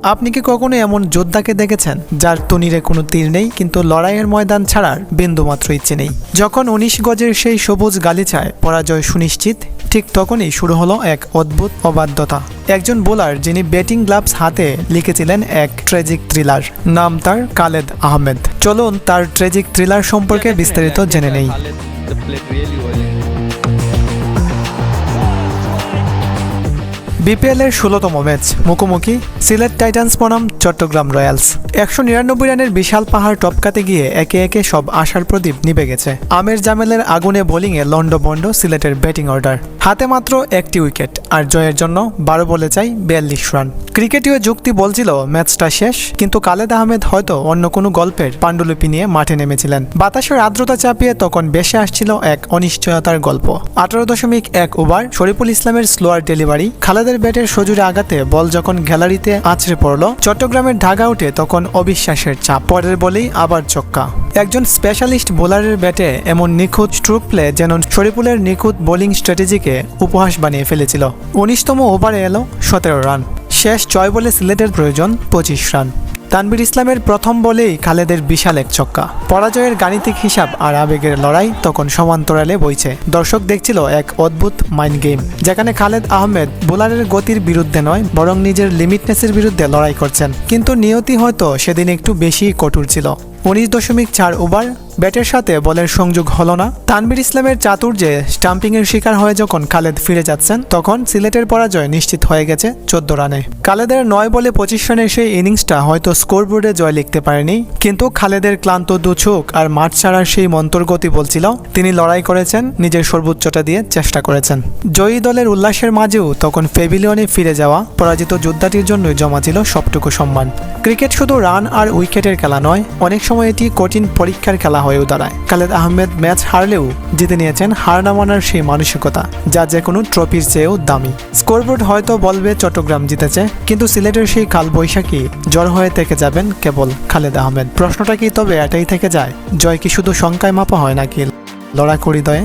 আপনি কি কখনো এমন যোদ্ধাকে দেখেছেন যার তনিরে কোনো তীর নেই কিন্তু লড়াইয়ের ময়দান ছাড়ার বিন্দুমাত্র ইচ্ছে নেই? যখন ১৯ গজের সেই সবুজ গালিচায় পরাজয় সুনিশ্চিত, ঠিক তখনই শুরু হলো এক অদ্ভুত অবাধ্যতা। একজন বোলার যিনি ব্যাটিং গ্লাভস হাতে লিখেছিলেন এক ট্র্যাজিক থ্রিলার। নাম তার খালেদ আহমেদ। চলুন তার ট্র্যাজিক থ্রিলার সম্পর্কে বিস্তারিত জেনে নেই। বিপিএল এর ১৬তম ম্যাচ মুখোমুখি সিলেট টাইটান্স বনাম চট্টগ্রাম রয়্যালস। ১৯৯ রানের বিশাল পাহাড় টপকাতে গিয়ে একে একে সব আশার প্রদীপ নিভে গেছে। আমির জামেলের আগুনে বোলিংয়ে লন্ডভন্ড সিলেটের ব্যাটিং অর্ডার। হাতে মাত্র একটি উইকেট, আর জয়ের জন্য ১২ বলে চাই ৪২ রান। ক্রিকেটীয় যুক্তি বলছিল ম্যাচটা শেষ, কিন্তু খালেদ আহমেদ হয়তো অন্য কোনো গল্পের পাণ্ডুলিপি নিয়ে মাঠে নেমেছিলেন। বাতাসের আর্দ্রতা চাপিয়ে তখন বেশে আসছিল এক অনিশ্চয়তার গল্প। ১৮.১ ওভার শরীফুল ইসলামের স্লোয়ার ডেলিভারি, খালেদের ব্যাটের সজোরে আঘাতে বল যখন গ্যালারিতে আছড়ে পড়ল, চট্টগ্রামের ঢাকা উঠে তখন অবিশ্বাসের চাপ। পরের বলেই আবার ছক্কা। একজন স্পেশালিস্ট বোলারের ব্যাটে এমন নিখুঁত স্ট্রোক প্লে যেন শরীফুলের নিখুঁত বোলিং স্ট্র্যাটেজিকে উপহাস বানিয়ে ফেলেছিল। ১৯তম ওভারে এলো ১৭ রান। শেষ ৬ বলে সিলেটের প্রয়োজন ২৫ রান। তানভীর ইসলামের প্রথম বলেই খালেদের বিশাল এক ছক্কা। পরাজয়ের গাণিতিক হিসাব আর আবেগের লড়াই তখন সমান্তরালে বইছে। দর্শক দেখছিল এক অদ্ভুত মাইন্ড গেম, যেখানে খালেদ আহমেদ বোলারের গতির বিরুদ্ধে নয় বরং নিজের লিমিটনেসের বিরুদ্ধে লড়াই করছেন। কিন্তু নিয়তি হয়তো সেদিন একটু বেশি কঠোর ছিল। ১৯.৪ ওভার ব্যাটের সাথে বলের সংযোগ হলো না। তানভীর ইসলামের চাতুর্যে স্টাম্পিংয়ের শিকার হয়ে যখন খালেদ ফিরে যাচ্ছেন, তখন সিলেটের পরাজয় নিশ্চিত হয়ে গেছে ১৪ রানে। খালেদের ৯ বলে ২৫ রানের সেই ইনিংসটা হয়তো স্কোরবোর্ডে জয় লিখতে পারেনি, কিন্তু খালেদের ক্লান্ত দুচোখ আর মাঠ ছাড়ার সেই মন্তরগতি বলছিল তিনি লড়াই করেছেন, নিজের সর্বোচ্চটা দিয়ে চেষ্টা করেছেন। জয়ী দলের উল্লাসের মাঝেও তখন প্যাভিলিয়নে ফিরে যাওয়া পরাজিত যোদ্ধাটির জন্যই জমা ছিল সবটুকু সম্মান। ক্রিকেট শুধু রান আর উইকেটের খেলা নয়, অনেক সময় এটি কঠিন পরীক্ষার খেলা হয়েও দাঁড়ায়। খালেদ আহমেদ ম্যাচ হারলেও জিতে নিয়েছেন হার না মানার সেই মানসিকতা, যা যে কোনো ট্রফির চেয়েও দামি। স্কোরবোর্ড হয়তো বলবে চট্টগ্রাম জিতেছে, কিন্তু সিলেটের সেই কালবৈশাখী জ্বর হয়ে থেকে যাবেন কেবল খালেদ আহমেদ। প্রশ্নটা কি তবে এটাই থেকে যায়, জয় কি শুধু সংখ্যায় মাপা হয় নাকি লড়াকু হৃদয়ে?